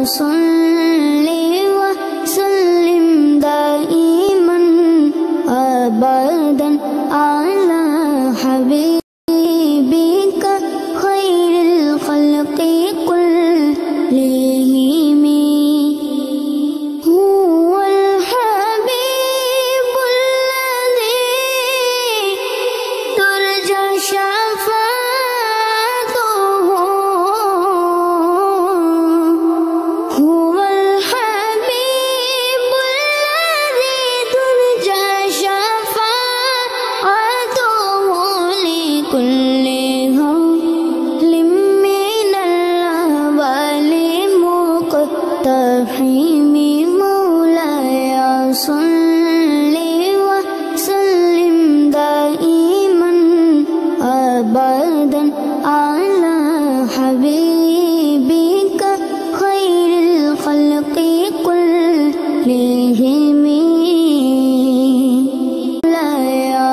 सल्ली व सल्लिम दाइमन अबदन अला हबीबिका खैरिल खल्क़ि कुल्लिहिम। हुवल हबीबुल्लज़ी तुरजा शफ़ाअतुहु। हुवल हबीबुल्लज़ी तुरजा शफ़ाअतुहु लिकुल्लि हौलिम मिनल अहवालि मुक़्तहिम। मौलाया सल्ली व सल्लिम दाइमन अबदन अला हबीबिका खैरिल खल्क़ि कुल्लिहिम। मौलाया